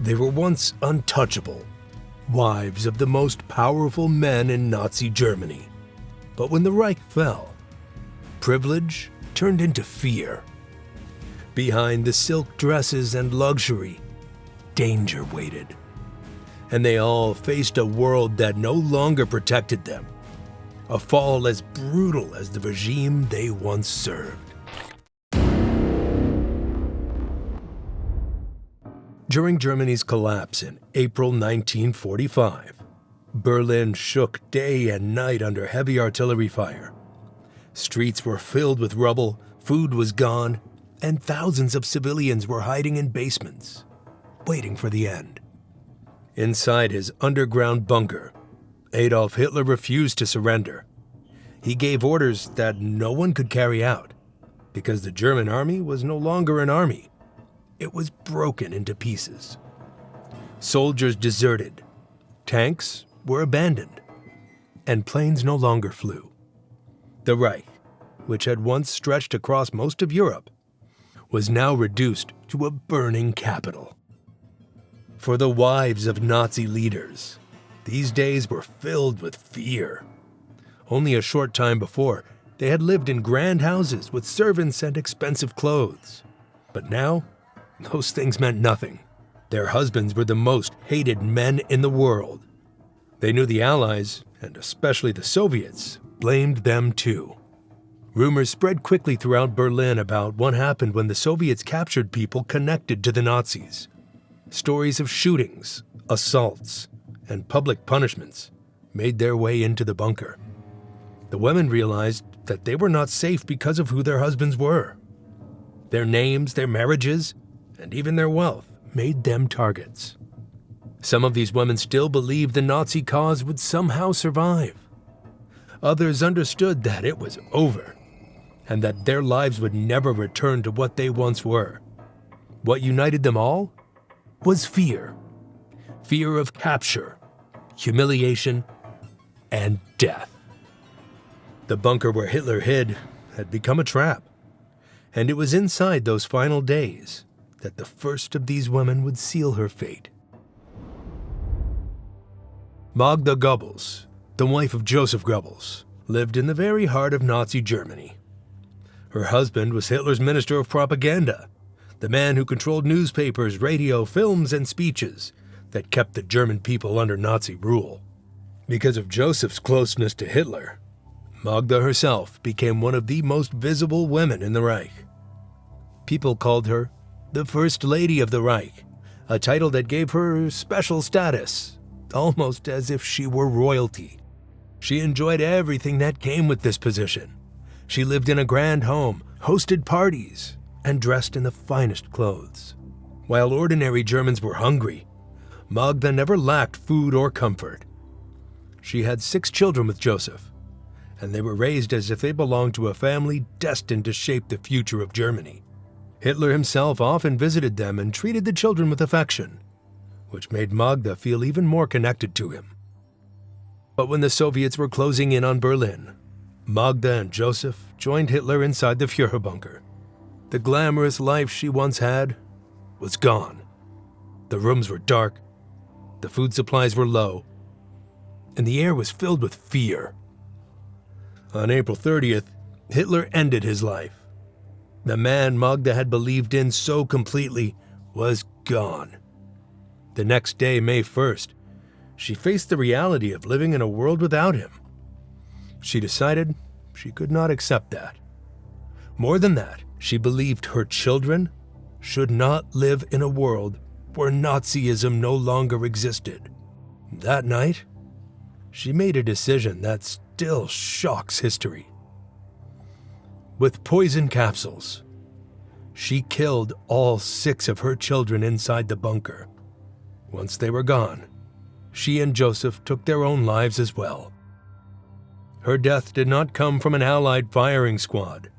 They were once untouchable, wives of the most powerful men in Nazi Germany. But when the Reich fell, privilege turned into fear. Behind the silk dresses and luxury, danger waited. And they all faced a world that no longer protected them, a fall as brutal as the regime they once served. During Germany's collapse in April 1945, Berlin shook day and night under heavy artillery fire. Streets were filled with rubble, food was gone, and thousands of civilians were hiding in basements, waiting for the end. Inside his underground bunker, Adolf Hitler refused to surrender. He gave orders that no one could carry out, because the German army was no longer an army. It was broken into pieces. Soldiers deserted, tanks were abandoned, and planes no longer flew. The Reich, which had once stretched across most of Europe, was now reduced to a burning capital. For the wives of Nazi leaders, these days were filled with fear. Only a short time before, they had lived in grand houses with servants and expensive clothes. But now, those things meant nothing. Their husbands were the most hated men in the world. They knew the Allies, and especially the Soviets, blamed them too. Rumors spread quickly throughout Berlin about what happened when the Soviets captured people connected to the Nazis. Stories of shootings, assaults, and public punishments made their way into the bunker. The women realized that they were not safe because of who their husbands were. Their names, their marriages, and even their wealth made them targets. Some of these women still believed the Nazi cause would somehow survive. Others understood that it was over, and that their lives would never return to what they once were. What united them all was fear. Fear of capture, humiliation, and death. The bunker where Hitler hid had become a trap, and it was inside those final days that the first of these women would seal her fate. Magda Goebbels, the wife of Joseph Goebbels, lived in the very heart of Nazi Germany. Her husband was Hitler's Minister of Propaganda, the man who controlled newspapers, radio, films, and speeches that kept the German people under Nazi rule. Because of Joseph's closeness to Hitler, Magda herself became one of the most visible women in the Reich. People called her the First Lady of the Reich, a title that gave her special status, almost as if she were royalty. She enjoyed everything that came with this position. She lived in a grand home, hosted parties, and dressed in the finest clothes. While ordinary Germans were hungry, Magda never lacked food or comfort. She had 6 children with Joseph, and they were raised as if they belonged to a family destined to shape the future of Germany. Hitler himself often visited them and treated the children with affection, which made Magda feel even more connected to him. But when the Soviets were closing in on Berlin, Magda and Joseph joined Hitler inside the Führer bunker. The glamorous life she once had was gone. The rooms were dark, the food supplies were low, and the air was filled with fear. On April 30th, Hitler ended his life. The man Magda had believed in so completely was gone. The next day, May 1st, she faced the reality of living in a world without him. She decided she could not accept that. More than that, she believed her children should not live in a world where Nazism no longer existed. That night, she made a decision that still shocks history. With poison capsules, she killed all 6 of her children inside the bunker. Once they were gone, she and Joseph took their own lives as well. Her death did not come from an Allied firing squad.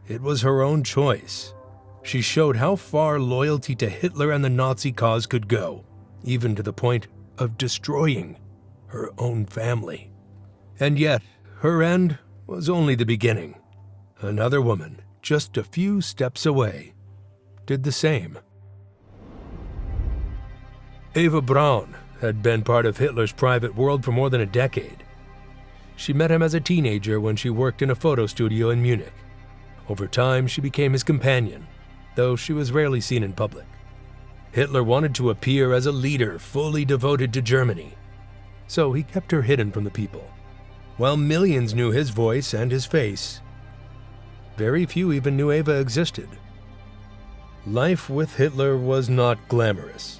It was her own choice. She showed how far loyalty to Hitler and the Nazi cause could go, even to the point of destroying her own family. And yet, her end was only the beginning. Another woman, just a few steps away, did the same. Eva Braun had been part of Hitler's private world for more than a decade. She met him as a teenager when she worked in a photo studio in Munich. Over time, she became his companion, though she was rarely seen in public. Hitler wanted to appear as a leader fully devoted to Germany, so he kept her hidden from the people. While millions knew his voice and his face, very few even knew Eva existed. Life with Hitler was not glamorous.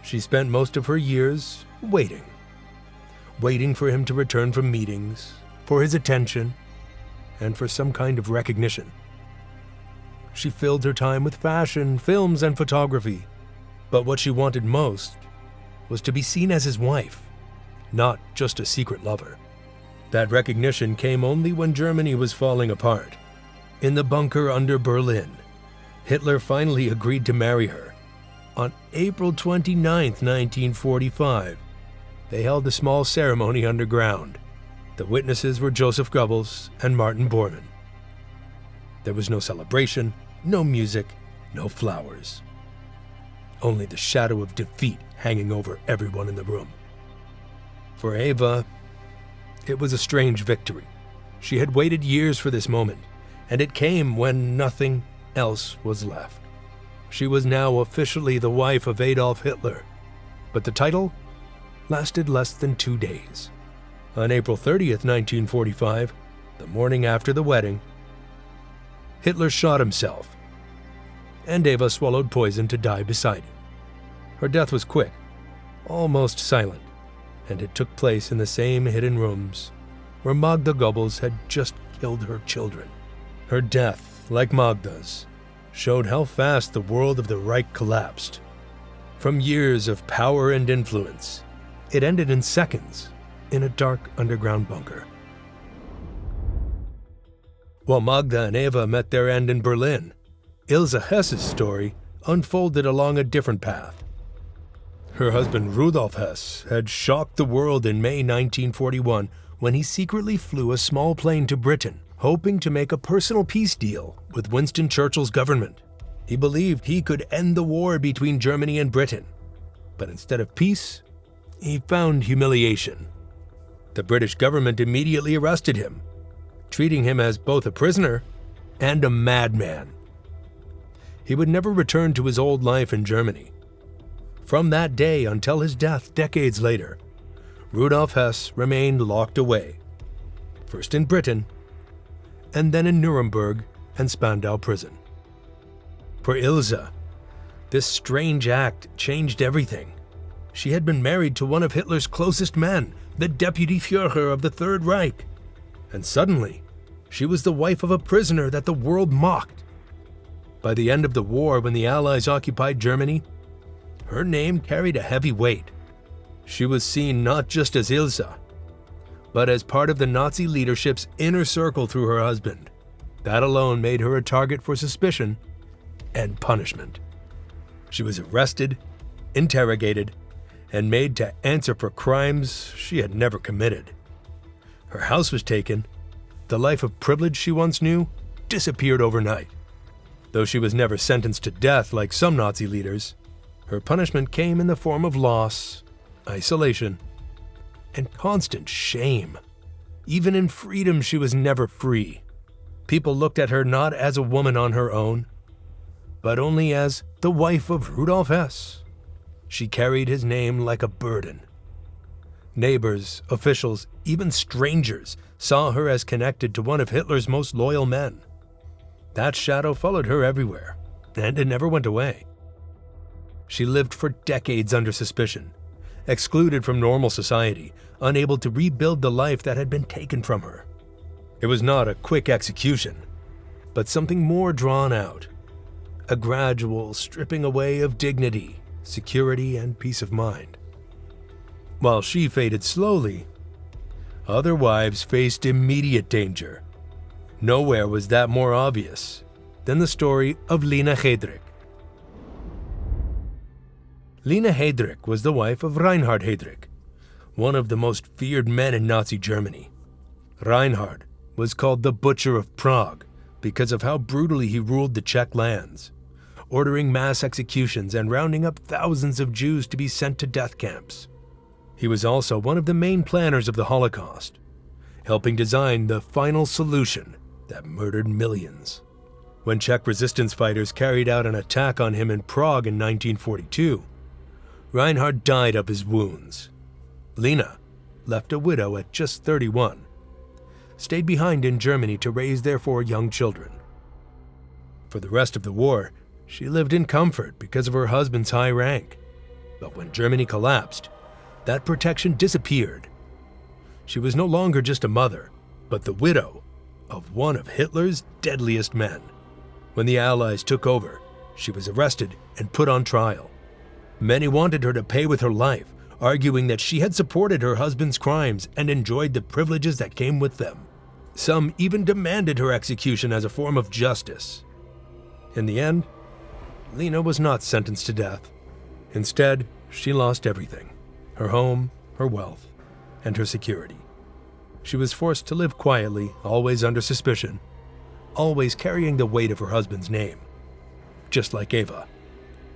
She spent most of her years waiting for him to return from meetings, for his attention, and for some kind of recognition. She filled her time with fashion, films, and photography, but what she wanted most was to be seen as his wife, not just a secret lover. That recognition came only when Germany was falling apart. In the bunker under Berlin, Hitler finally agreed to marry her. On April 29, 1945, they held a small ceremony underground. The witnesses were Joseph Goebbels and Martin Bormann. There was no celebration, no music, no flowers. Only the shadow of defeat hanging over everyone in the room. For Eva, it was a strange victory. She had waited years for this moment, and it came when nothing else was left. She was now officially the wife of Adolf Hitler, but the title lasted less than 2 days. On April 30th, 1945, the morning after the wedding, Hitler shot himself, and Eva swallowed poison to die beside him. Her death was quick, almost silent, and it took place in the same hidden rooms where Magda Goebbels had just killed her children. Her death, like Magda's, showed how fast the world of the Reich collapsed. From years of power and influence, it ended in seconds in a dark underground bunker. While Magda and Eva met their end in Berlin, Ilse Hess's story unfolded along a different path. Her husband Rudolf Hess had shocked the world in May 1941 when he secretly flew a small plane to Britain, hoping to make a personal peace deal with Winston Churchill's government. He believed he could end the war between Germany and Britain, but instead of peace, he found humiliation. The British government immediately arrested him, treating him as both a prisoner and a madman. He would never return to his old life in Germany. From that day until his death decades later, Rudolf Hess remained locked away, first in Britain, and then in Nuremberg and Spandau prison. For Ilse, this strange act changed everything. She had been married to one of Hitler's closest men, the Deputy Führer of the Third Reich, and suddenly, she was the wife of a prisoner that the world mocked. By the end of the war, when the Allies occupied Germany, her name carried a heavy weight. She was seen not just as Ilse, but as part of the Nazi leadership's inner circle through her husband. That alone made her a target for suspicion and punishment. She was arrested, interrogated, and made to answer for crimes she had never committed. Her house was taken. The life of privilege she once knew disappeared overnight. Though she was never sentenced to death like some Nazi leaders, her punishment came in the form of loss, isolation, and constant shame. Even in freedom, she was never free. People looked at her not as a woman on her own, but only as the wife of Rudolf Hess. She carried his name like a burden. Neighbors, officials, even strangers saw her as connected to one of Hitler's most loyal men. That shadow followed her everywhere, and it never went away. She lived for decades under suspicion, excluded from normal society, unable to rebuild the life that had been taken from her. It was not a quick execution, but something more drawn out, a gradual stripping away of dignity, security, and peace of mind. While she faded slowly, other wives faced immediate danger. Nowhere was that more obvious than the story of Lena Heydrich. Lena Heydrich was the wife of Reinhard Heydrich, one of the most feared men in Nazi Germany. Reinhard was called the Butcher of Prague because of how brutally he ruled the Czech lands, ordering mass executions and rounding up thousands of Jews to be sent to death camps. He was also one of the main planners of the Holocaust, helping design the final solution that murdered millions. When Czech resistance fighters carried out an attack on him in Prague in 1942, Reinhard died of his wounds. Lena, left a widow at just 31, stayed behind in Germany to raise their 4 young children. For the rest of the war, she lived in comfort because of her husband's high rank. But when Germany collapsed, that protection disappeared. She was no longer just a mother, but the widow of one of Hitler's deadliest men. When the Allies took over, she was arrested and put on trial. Many wanted her to pay with her life, arguing that she had supported her husband's crimes and enjoyed the privileges that came with them. Some even demanded her execution as a form of justice. In the end, Lena was not sentenced to death. Instead, she lost everything: her home, her wealth, and her security. She was forced to live quietly, always under suspicion, always carrying the weight of her husband's name. Just like Eva.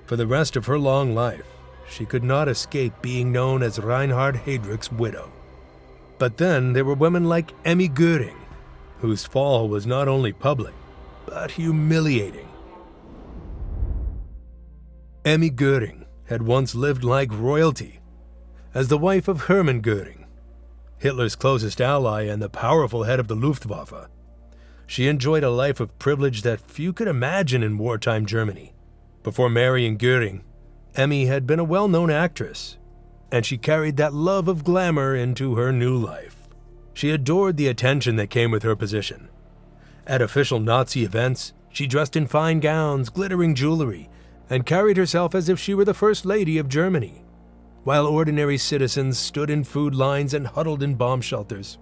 For the rest of her long life, she could not escape being known as Reinhard Heydrich's widow. But then there were women like Emmy Goering, whose fall was not only public, but humiliating. Emmy Goering had once lived like royalty as the wife of Hermann Goering, Hitler's closest ally and the powerful head of the Luftwaffe. She enjoyed a life of privilege that few could imagine in wartime Germany. Before marrying Goering, Emmy had been a well-known actress, and she carried that love of glamour into her new life. She adored the attention that came with her position. At official Nazi events, she dressed in fine gowns, glittering jewelry, and carried herself as if she were the First Lady of Germany, while ordinary citizens stood in food lines and huddled in bomb shelters.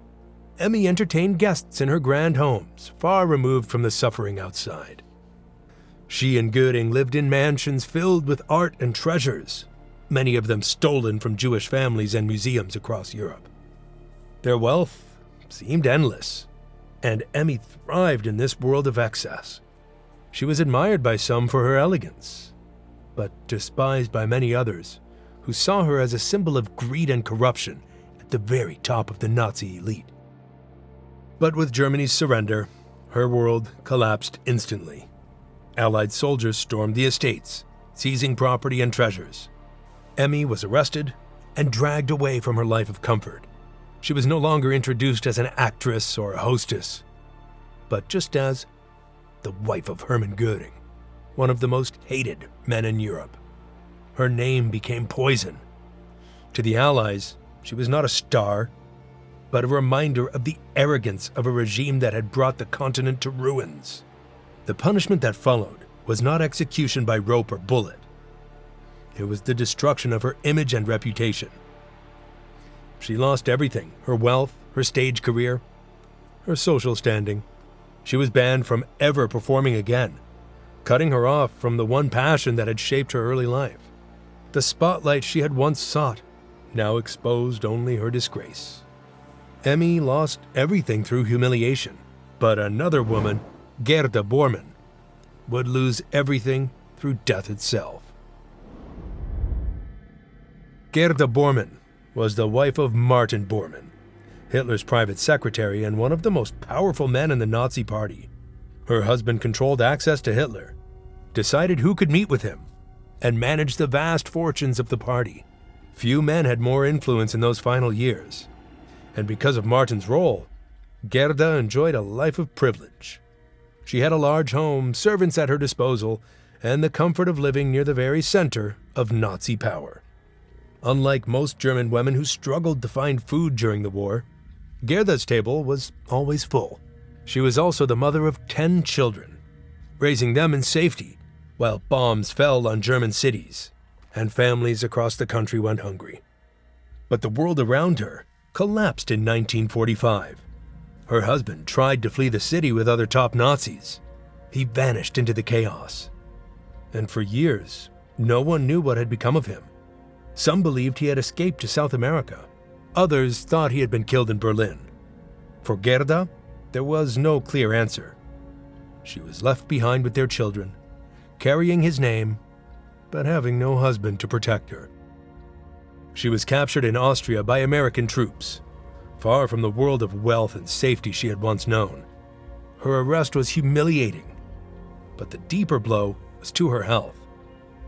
Emmy entertained guests in her grand homes, far removed from the suffering outside. She and Goering lived in mansions filled with art and treasures, many of them stolen from Jewish families and museums across Europe. Their wealth seemed endless, and Emmy thrived in this world of excess. She was admired by some for her elegance, but despised by many others who saw her as a symbol of greed and corruption at the very top of the Nazi elite. But with Germany's surrender, her world collapsed instantly. Allied soldiers stormed the estates, seizing property and treasures. Emmy was arrested and dragged away from her life of comfort. She was no longer introduced as an actress or a hostess, but just as the wife of Hermann Goering, one of the most hated men in Europe. Her name became poison. To the Allies, she was not a star, but a reminder of the arrogance of a regime that had brought the continent to ruins. The punishment that followed was not execution by rope or bullet. It was the destruction of her image and reputation. She lost everything: her wealth, her stage career, her social standing. She was banned from ever performing again, cutting her off from the one passion that had shaped her early life. The spotlight she had once sought now exposed only her disgrace. Emmy lost everything through humiliation, but another woman, Gerda Bormann, would lose everything through death itself. Gerda Bormann was the wife of Martin Bormann, Hitler's private secretary and one of the most powerful men in the Nazi Party. Her husband controlled access to Hitler, decided who could meet with him, and managed the vast fortunes of the party. Few men had more influence in those final years, and because of Martin's role, Gerda enjoyed a life of privilege. She had a large home, servants at her disposal, and the comfort of living near the very center of Nazi power. Unlike most German women who struggled to find food during the war, Gerda's table was always full. She was also the mother of 10 children, raising them in safety while bombs fell on German cities and families across the country went hungry. But the world around her collapsed in 1945. Her husband tried to flee the city with other top Nazis. He vanished into the chaos. And for years, no one knew what had become of him. Some believed he had escaped to South America. Others thought he had been killed in Berlin. For Gerda, there was no clear answer. She was left behind with their children, carrying his name, but having no husband to protect her. She was captured in Austria by American troops, far from the world of wealth and safety she had once known. Her arrest was humiliating, but the deeper blow was to her health.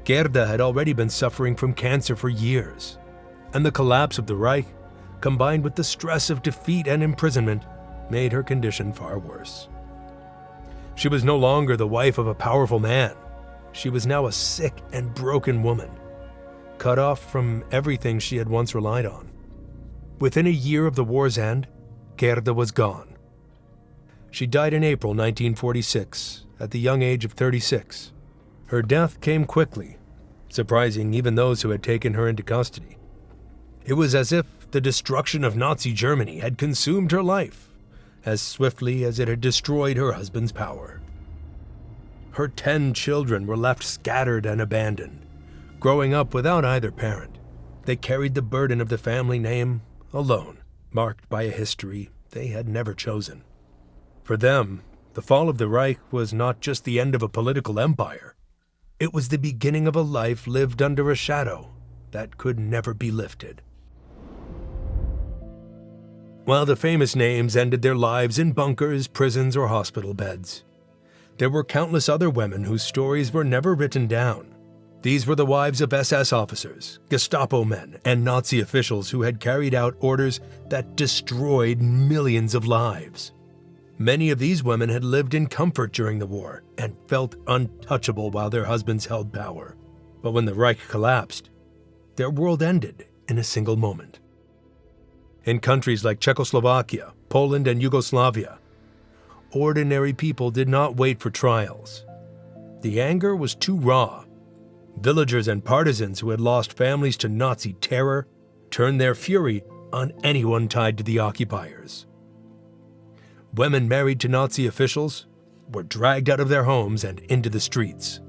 Gerda had already been suffering from cancer for years, and the collapse of the Reich, combined with the stress of defeat and imprisonment, made her condition far worse. She was no longer the wife of a powerful man. She was now a sick and broken woman, cut off from everything she had once relied on. Within a year of the war's end, Gerda was gone. She died in April 1946, at the young age of 36. Her death came quickly, surprising even those who had taken her into custody. It was as if the destruction of Nazi Germany had consumed her life, as swiftly as it had destroyed her husband's power. Her 10 children were left scattered and abandoned. Growing up without either parent, they carried the burden of the family name alone, marked by a history they had never chosen. For them, the fall of the Reich was not just the end of a political empire. It was the beginning of a life lived under a shadow that could never be lifted. While the famous names ended their lives in bunkers, prisons, or hospital beds, there were countless other women whose stories were never written down. These were the wives of SS officers, Gestapo men, and Nazi officials who had carried out orders that destroyed millions of lives. Many of these women had lived in comfort during the war and felt untouchable while their husbands held power. But when the Reich collapsed, their world ended in a single moment. In countries like Czechoslovakia, Poland, and Yugoslavia, ordinary people did not wait for trials. The anger was too raw. Villagers and partisans who had lost families to Nazi terror turned their fury on anyone tied to the occupiers. Women married to Nazi officials were dragged out of their homes and into the streets.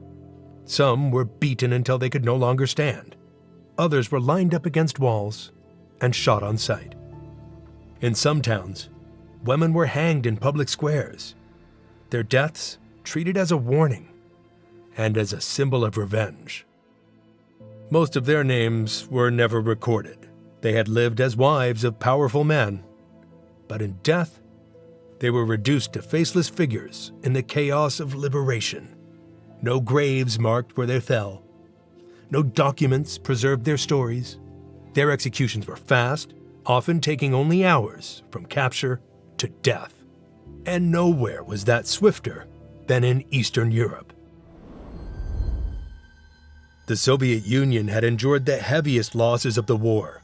Some were beaten until they could no longer stand. Others were lined up against walls and shot on sight. In some towns, women were hanged in public squares, their deaths treated as a warning and as a symbol of revenge. Most of their names were never recorded. They had lived as wives of powerful men, but in death, they were reduced to faceless figures in the chaos of liberation. No graves marked where they fell. No documents preserved their stories. Their executions were fast, often taking only hours from capture to death. And nowhere was that swifter than in Eastern Europe. The Soviet Union had endured the heaviest losses of the war.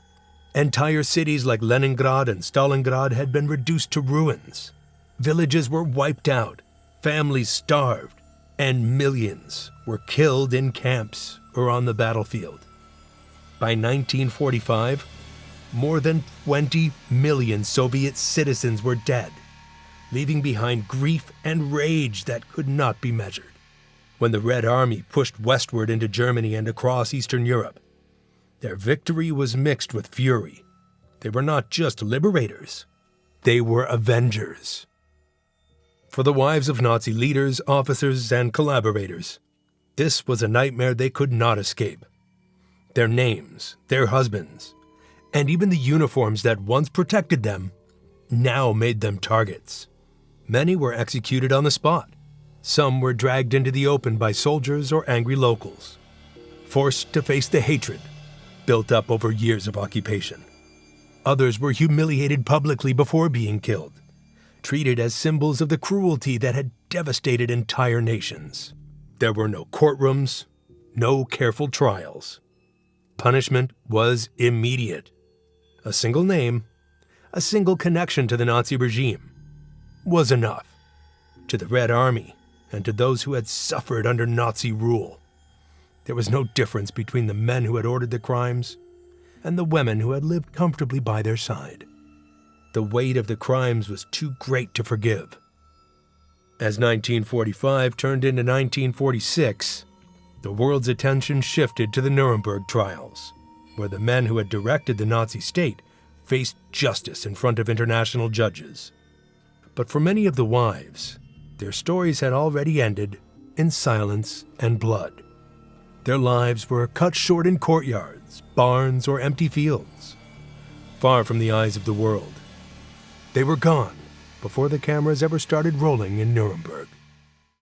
Entire cities like Leningrad and Stalingrad had been reduced to ruins. Villages were wiped out, families starved, and millions were killed in camps or on the battlefield. By 1945, more than 20 million Soviet citizens were dead, leaving behind grief and rage that could not be measured. When the Red Army pushed westward into Germany and across Eastern Europe, their victory was mixed with fury. They were not just liberators, they were avengers. For the wives of Nazi leaders, officers, and collaborators, this was a nightmare they could not escape. Their names, their husbands, and even the uniforms that once protected them now made them targets. Many were executed on the spot. Some were dragged into the open by soldiers or angry locals, forced to face the hatred built up over years of occupation. Others were humiliated publicly before being killed, treated as symbols of the cruelty that had devastated entire nations. There were no courtrooms, no careful trials. Punishment was immediate. A single name, a single connection to the Nazi regime was enough. To the Red Army and to those who had suffered under Nazi rule, there was no difference between the men who had ordered the crimes and the women who had lived comfortably by their side. The weight of the crimes was too great to forgive. As 1945 turned into 1946, the world's attention shifted to the Nuremberg trials, where the men who had directed the Nazi state faced justice in front of international judges. But for many of the wives, their stories had already ended in silence and blood. Their lives were cut short in courtyards, barns, or empty fields, far from the eyes of the world. They were gone before the cameras ever started rolling in Nuremberg.